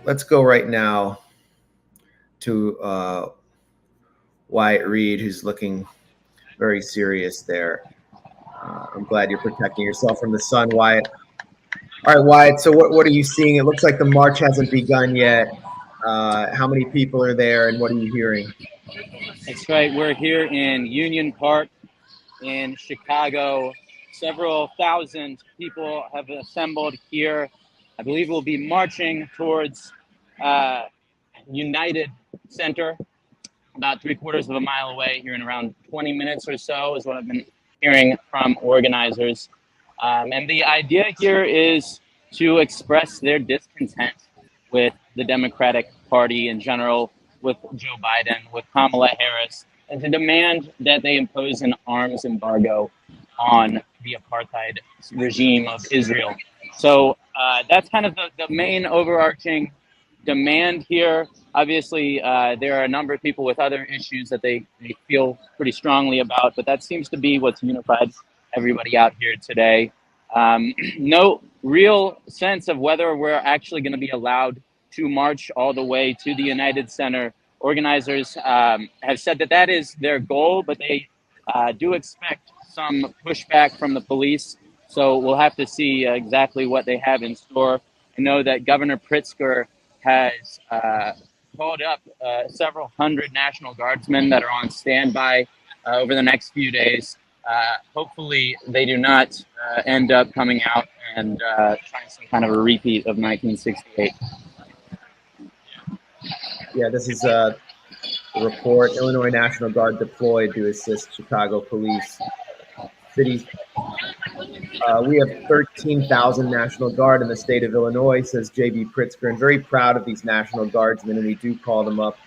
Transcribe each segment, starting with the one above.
Let's go right now to Wyatt Reed, who's looking very serious there. I'm glad you're protecting yourself from the sun, Wyatt. All right, Wyatt. So what are you seeing? It looks like the march hasn't begun yet. How many people are there, and what are you hearing? That's right. We're here in Union Park in Chicago. Several thousand people have assembled here. I believe we'll be marching towards United Center, about 3/4 of a mile away here in around 20 minutes or so is what I've been hearing from organizers. And the idea here is to express their discontent with the Democratic Party in general, with Joe Biden, with Kamala Harris, and to demand that they impose an arms embargo on the apartheid regime of Israel. So that's kind of the main overarching demand here. Obviously, there are a number of people with other issues that they feel pretty strongly about, but that seems to be what's unified everybody out here today. No real sense of whether we're actually going to be allowed to march all the way to the United Center. Organizers have said that that is their goal, but they do expect some pushback from the police. So we'll have to see exactly what they have in store. I know that Governor Pritzker has called up several hundred National Guardsmen that are on standby over the next few days. Hopefully they do not end up coming out and trying some kind of a repeat of 1968. Yeah, this is the report. Illinois National Guard deployed to assist Chicago police. Cities. We have 13,000 National Guard in the state of Illinois, says J.B. Pritzker, and very proud of these National Guardsmen, and we do call them up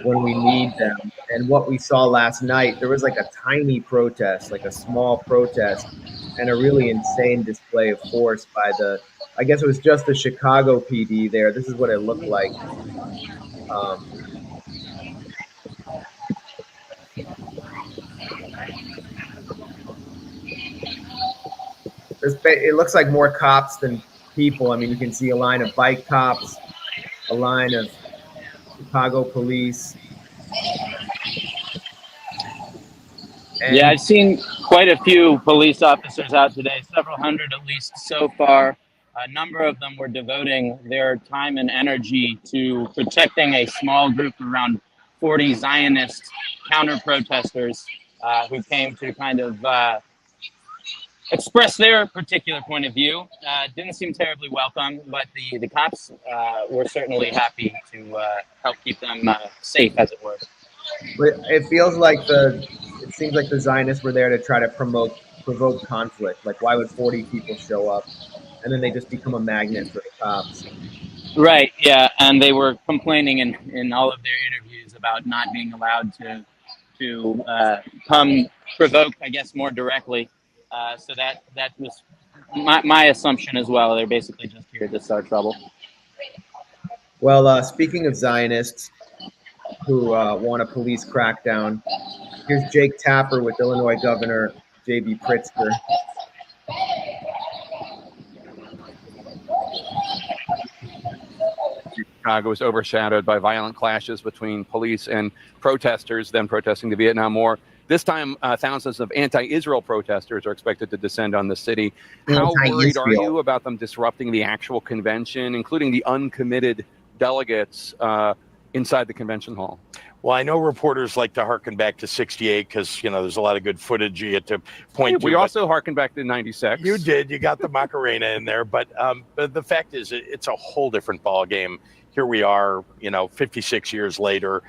when we need them. And what we saw last night, there was like a tiny protest, like a small protest, and a really insane display of force by I guess it was just the Chicago PD there. This is what it looked like. It looks like more cops than people. I mean, you can see a line of bike cops, a line of Chicago police. Yeah, I've seen quite a few police officers out today, several hundred at least so far. A number of them were devoting their time and energy to protecting a small group of around 40 Zionist counter-protesters who came to kind of express their particular point of view. Didn't seem terribly welcome, but the cops were certainly happy to help keep them safe, as it were. It seems like the Zionists were there to try to provoke conflict. Like, why would 40 people show up? And then they just become a magnet for the cops. Right, yeah, and they were complaining in all of their interviews about not being allowed to come provoke, I guess, more directly. So that was my assumption as well. They're basically just here to start trouble. Well, speaking of Zionists who want a police crackdown, here's Jake Tapper with Illinois Governor J.B. Pritzker. Chicago was overshadowed by violent clashes between police and protesters, then protesting the Vietnam War. This time, thousands of anti-Israel protesters are expected to descend on the city. How worried are you about them disrupting the actual convention, including the uncommitted delegates inside the convention hall? Well, I know reporters like to harken back to 68 because, there's a lot of good footage you get to point to. We also harken back to 96. You did. You got the Macarena in there. But the fact is, it's a whole different ball game. Here we are, 56 years later.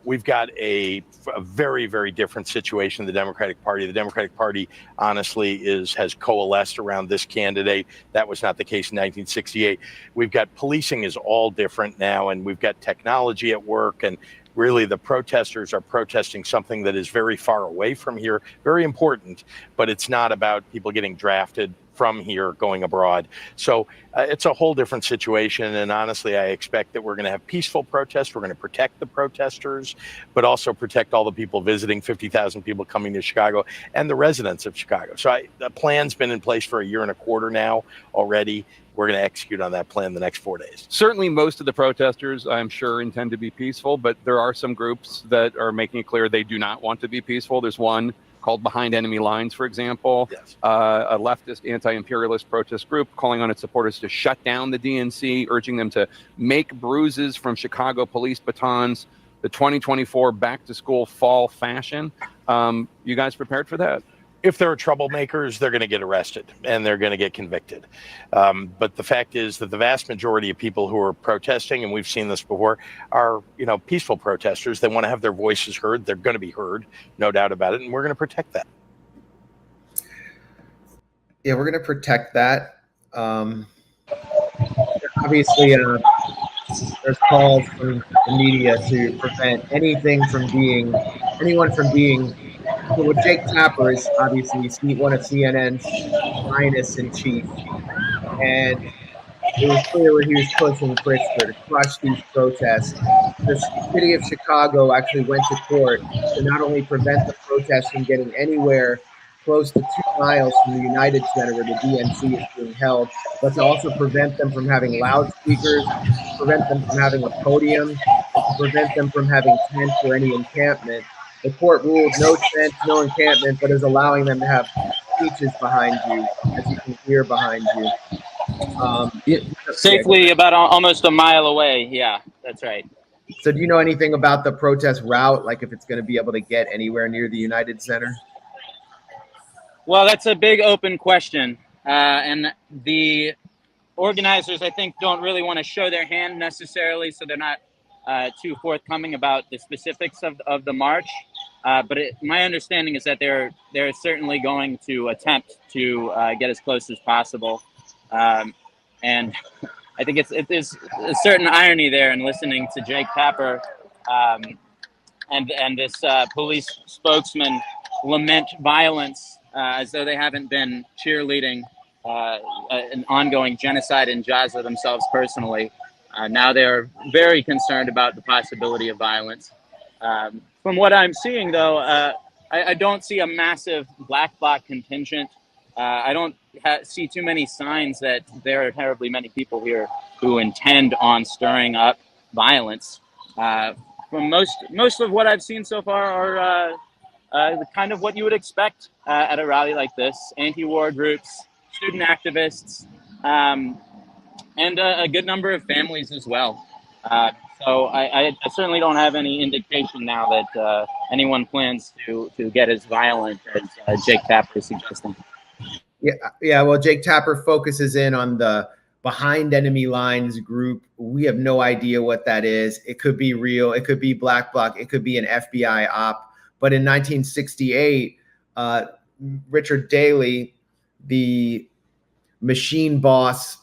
We've got a very, very different situation in the Democratic Party. The Democratic Party, honestly, has coalesced around this candidate. That was not the case in 1968. We've got policing is all different now, and we've got technology at work, and really the protesters are protesting something that is very far away from here, very important, but it's not about people getting drafted from here going abroad. So it's a whole different situation. And honestly, I expect that we're going to have peaceful protests. We're going to protect the protesters, but also protect all the people visiting, 50,000 people coming to Chicago, and the residents of Chicago. So the plan's been in place for a year and a quarter now already. We're going to execute on that plan the next 4 days. Certainly most of the protesters, I'm sure, intend to be peaceful, but there are some groups that are making it clear they do not want to be peaceful. There's one called Behind Enemy Lines, for example, Yes. A leftist anti-imperialist protest group calling on its supporters to shut down the DNC, urging them to make bruises from Chicago police batons, the 2024 back-to-school fall fashion. You guys prepared for that? If there are troublemakers, they're going to get arrested and they're going to get convicted. But the fact is that the vast majority of people who are protesting, and we've seen this before, are, peaceful protesters. They want to have their voices heard. They're going to be heard, no doubt about it. And we're going to protect that. Yeah, we're going to protect that. Obviously, there's calls from the media to prevent anyone from being. So with Jake Tapper is obviously one of CNN's finest in chief, and it was clear where he was pushing Pritzker to crush these protests. The city of Chicago actually went to court to not only prevent the protests from getting anywhere close to 2 miles from the United Center where the DNC is being held, but to also prevent them from having loudspeakers, prevent them from having a podium, and to prevent them from having tents or any encampment. The court ruled no tent, no encampment, but is allowing them to have speeches behind you, as you can hear behind you. Safely about almost a mile away. Yeah, that's right. So do you know anything about the protest route, like if it's going to be able to get anywhere near the United Center? Well, that's a big open question. And the organizers, I think, don't really want to show their hand necessarily, so they're not too forthcoming about the specifics of the march. But my understanding is that they're certainly going to attempt to get as close as possible. And I think there's a certain irony there in listening to Jake Tapper and this police spokesman lament violence as though they haven't been cheerleading an ongoing genocide in Gaza themselves personally. Now they're very concerned about the possibility of violence. From what I'm seeing, though, I don't see a massive black bloc contingent. I don't see too many signs that there are terribly many people here who intend on stirring up violence. From most of what I've seen so far are kind of what you would expect at a rally like this: anti-war groups, student activists, and a good number of families as well. So I certainly don't have any indication now that anyone plans to get as violent as Jake Tapper is suggesting. Yeah. Well, Jake Tapper focuses in on the Behind Enemy Lines group. We have no idea what that is. It could be real. It could be black bloc. It could be an FBI op. But in 1968, Richard Daley, the machine boss,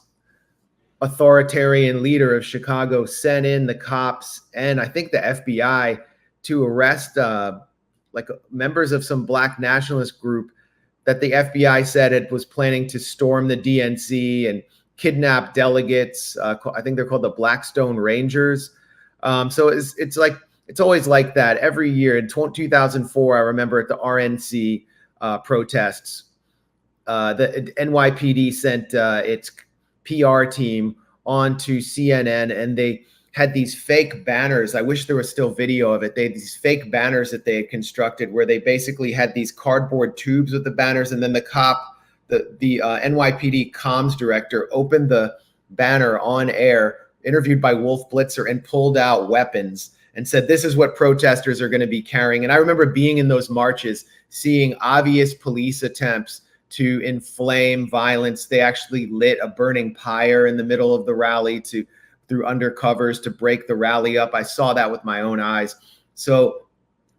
authoritarian leader of Chicago, sent in the cops and I think the FBI to arrest members of some black nationalist group that the FBI said it was planning to storm the DNC and kidnap delegates. I think they're called the Blackstone Rangers. So it's always like that every year. In 2004, I remember at the RNC protests, the NYPD sent its PR team onto CNN, and they had these fake banners. I wish there was still video of it. They had these fake banners that they had constructed where they basically had these cardboard tubes with the banners, and then the cop, the NYPD comms director, opened the banner on air, interviewed by Wolf Blitzer, and pulled out weapons and said, this is what protesters are going to be carrying. And I remember being in those marches, seeing obvious police attempts to inflame violence. They actually lit a burning pyre in the middle of the rally through undercovers to break the rally up. I saw that with my own eyes. So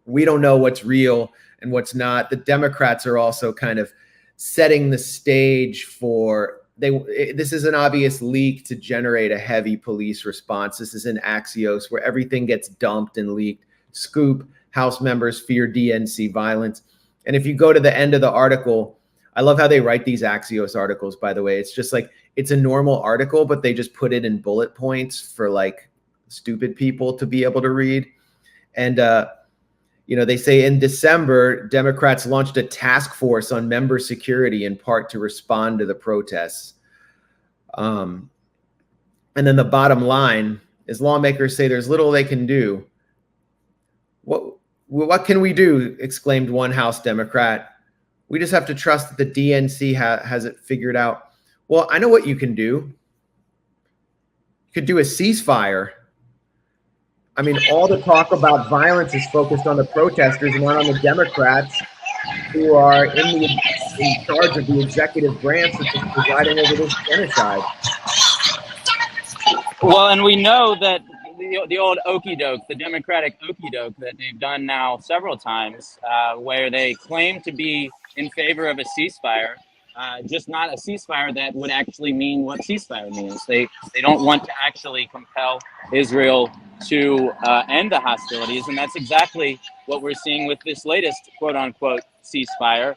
we don't know what's real and what's not. The Democrats are also kind of setting the stage for this is an obvious leak to generate a heavy police response. This is an Axios where everything gets dumped and leaked. Scoop: House members fear DNC violence. And if you go to the end of the article, I love how they write these Axios articles, by the way. It's just like, it's a normal article, but they just put it in bullet points for like stupid people to be able to read. And, they say in December, Democrats launched a task force on member security in part to respond to the protests. And then the bottom line is lawmakers say there's little they can do. What can we do? Exclaimed one House Democrat. We just have to trust that the DNC has it figured out. Well, I know what you can do. You could do a ceasefire. I mean, all the talk about violence is focused on the protesters and not on the Democrats who are in charge of the executive branch which is presiding over this genocide. Well, and we know that the old okey doke, the Democratic okey doke that they've done now several times, where they claim to be in favor of a ceasefire, just not a ceasefire that would actually mean what ceasefire means. They don't want to actually compel Israel to end the hostilities, and that's exactly what we're seeing with this latest quote unquote ceasefire.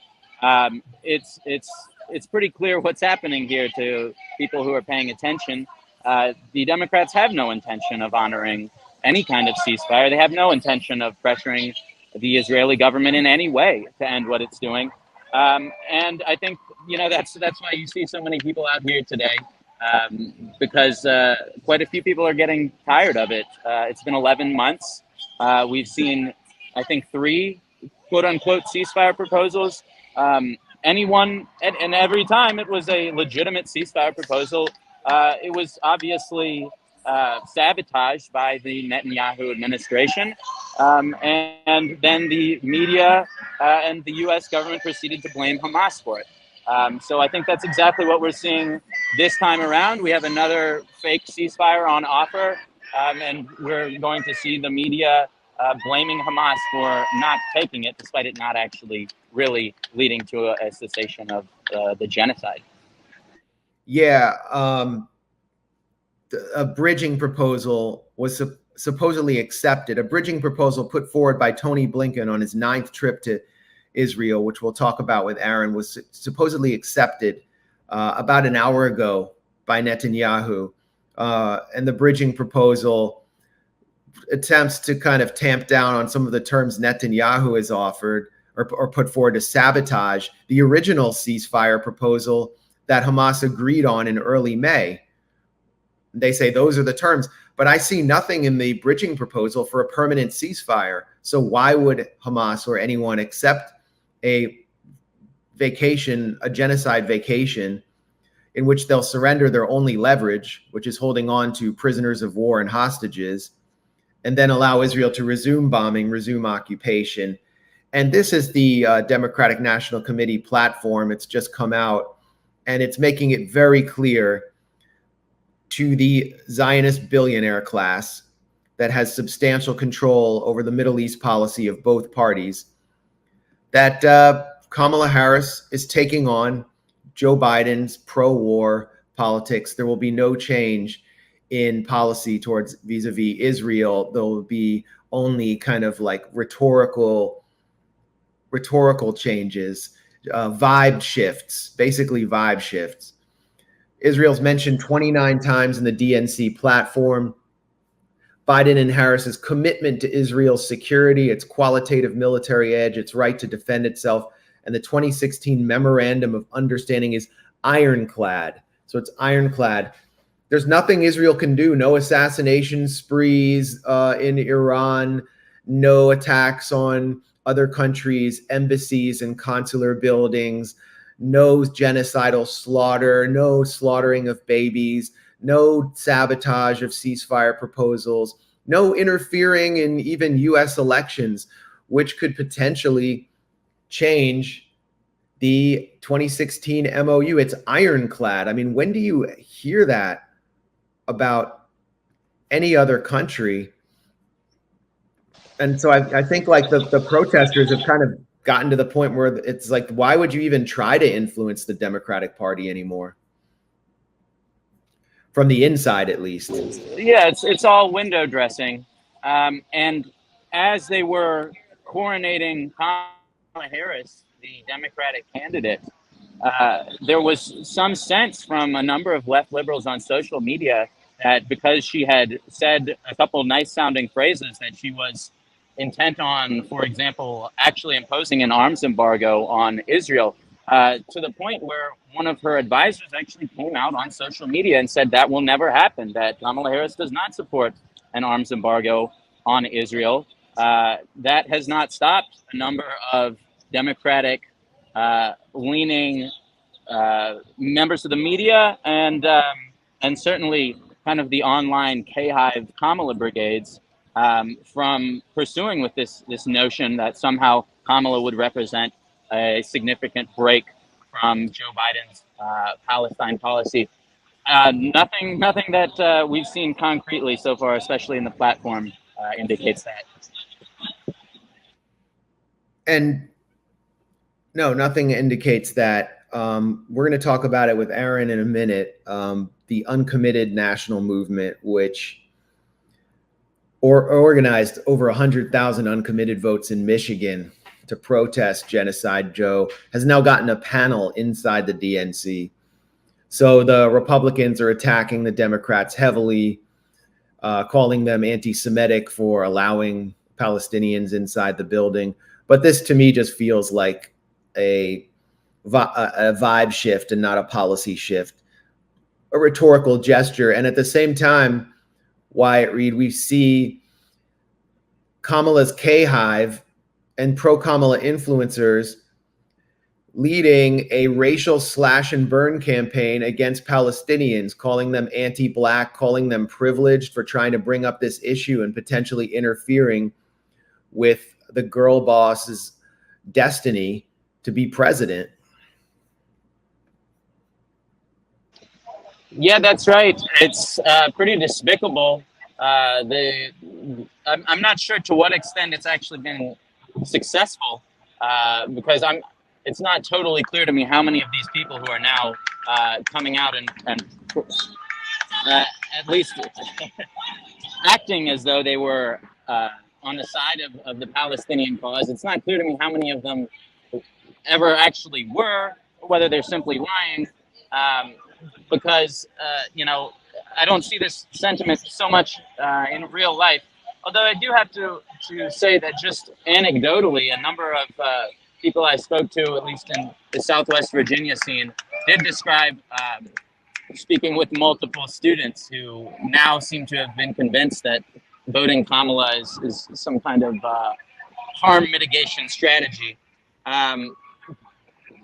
It's pretty clear what's happening here to people who are paying attention. The Democrats have no intention of honoring any kind of ceasefire. They have no intention of pressuring the Israeli government in any way to end what it's doing. And I think, that's why you see so many people out here today, because quite a few people are getting tired of it. It's been 11 months. We've seen, I think, 3 quote unquote ceasefire proposals. And every time it was a legitimate ceasefire proposal, it was obviously sabotaged by the Netanyahu administration. And then the media and the U.S. government proceeded to blame Hamas for it. So I think that's exactly what we're seeing this time around. We have another fake ceasefire on offer, and we're going to see the media blaming Hamas for not taking it, despite it not actually really leading to a cessation of the genocide. Yeah, a bridging proposal was supposedly accepted. A bridging proposal put forward by Tony Blinken on his 9th trip to Israel, which we'll talk about with Aaron, was supposedly accepted about an hour ago by Netanyahu. And the bridging proposal attempts to kind of tamp down on some of the terms Netanyahu has offered or put forward to sabotage the original ceasefire proposal that Hamas agreed on in early May. They say those are the terms, but I see nothing in the bridging proposal for a permanent ceasefire. So why would Hamas or anyone accept a genocide vacation in which they'll surrender their only leverage, which is holding on to prisoners of war and hostages, and then allow Israel to resume bombing, resume occupation? And this is the Democratic National Committee platform. It's just come out, and it's making it very clear to the Zionist billionaire class that has substantial control over the Middle East policy of both parties that Kamala Harris is taking on Joe Biden's pro-war politics. There will be no change in policy towards vis-a-vis Israel. There will be only kind of like rhetorical changes, vibe shifts, basically vibe shifts. Israel's mentioned 29 times in the DNC platform. Biden and Harris's commitment to Israel's security, its qualitative military edge, its right to defend itself, and the 2016 Memorandum of Understanding is ironclad. So it's ironclad. There's nothing Israel can do. No assassination sprees in Iran, no attacks on other countries' embassies and consular buildings, no genocidal slaughter, no slaughtering of babies, no sabotage of ceasefire proposals, no interfering in even U.S. elections, which could potentially change the 2016 MOU. It's ironclad. I mean, when do you hear that about any other country? And so I think like the protesters have kind of gotten to the point where it's like, why would you even try to influence the Democratic Party anymore? From the inside, at least. Yeah, it's all window dressing. And as they were coronating Kamala Harris, the Democratic candidate, there was some sense from a number of left liberals on social media that because she had said a couple nice sounding phrases that she was intent on, for example, actually imposing an arms embargo on Israel, to the point where one of her advisors actually came out on social media and said that will never happen, that Kamala Harris does not support an arms embargo on Israel. That has not stopped a number of Democratic leaning members of the media and certainly kind of the online K-Hive Kamala brigades from pursuing with this notion that somehow Kamala would represent a significant break from Joe Biden's Palestine policy. Nothing that we've seen concretely so far, especially in the platform, indicates that. And no, nothing indicates that. We're going to talk about it with Aaron in a minute. The uncommitted national movement, which organized over 100,000 uncommitted votes in Michigan to protest genocide, Joe, has now gotten a panel inside the DNC. So the Republicans are attacking the Democrats heavily, calling them anti-Semitic for allowing Palestinians inside the building. But this, to me, just feels like a vibe shift and not a policy shift, a rhetorical gesture. And at the same time, Wyatt Reed, we see Kamala's K-Hive and pro-Kamala influencers leading a racial slash and burn campaign against Palestinians, calling them anti-Black, calling them privileged for trying to bring up this issue and potentially interfering with the girl boss's destiny to be president. Yeah, that's right. It's pretty despicable. I'm not sure to what extent it's actually been successful, because it's not totally clear to me how many of these people who are now coming out and at least acting as though they were on the side of the Palestinian cause. It's not clear to me how many of them ever actually were, or whether they're simply lying. Because, I don't see this sentiment so much in real life. Although I do have to say that just anecdotally, a number of people I spoke to, at least in the Southwest Virginia scene, did describe speaking with multiple students who now seem to have been convinced that voting Kamala is some kind of harm mitigation strategy.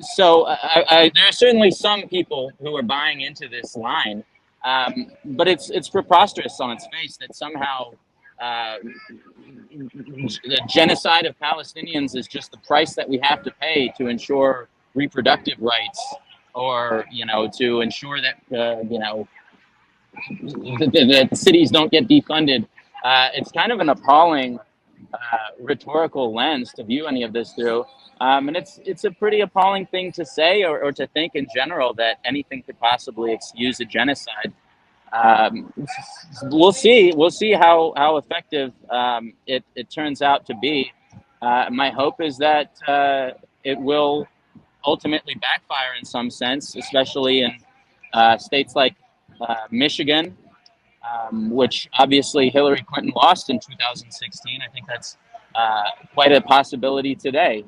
So there are certainly some people who are buying into this line, but it's preposterous on its face that somehow the genocide of Palestinians is just the price that we have to pay to ensure reproductive rights, or to ensure that the cities don't get defunded. It's kind of an appalling rhetorical lens to view any of this through. And it's a pretty appalling thing to say or to think in general, that anything could possibly excuse a genocide. We'll see how effective it turns out to be. My hope is that it will ultimately backfire in some sense, especially in states like Michigan, which obviously Hillary Clinton lost in 2016. I think that's quite a possibility today.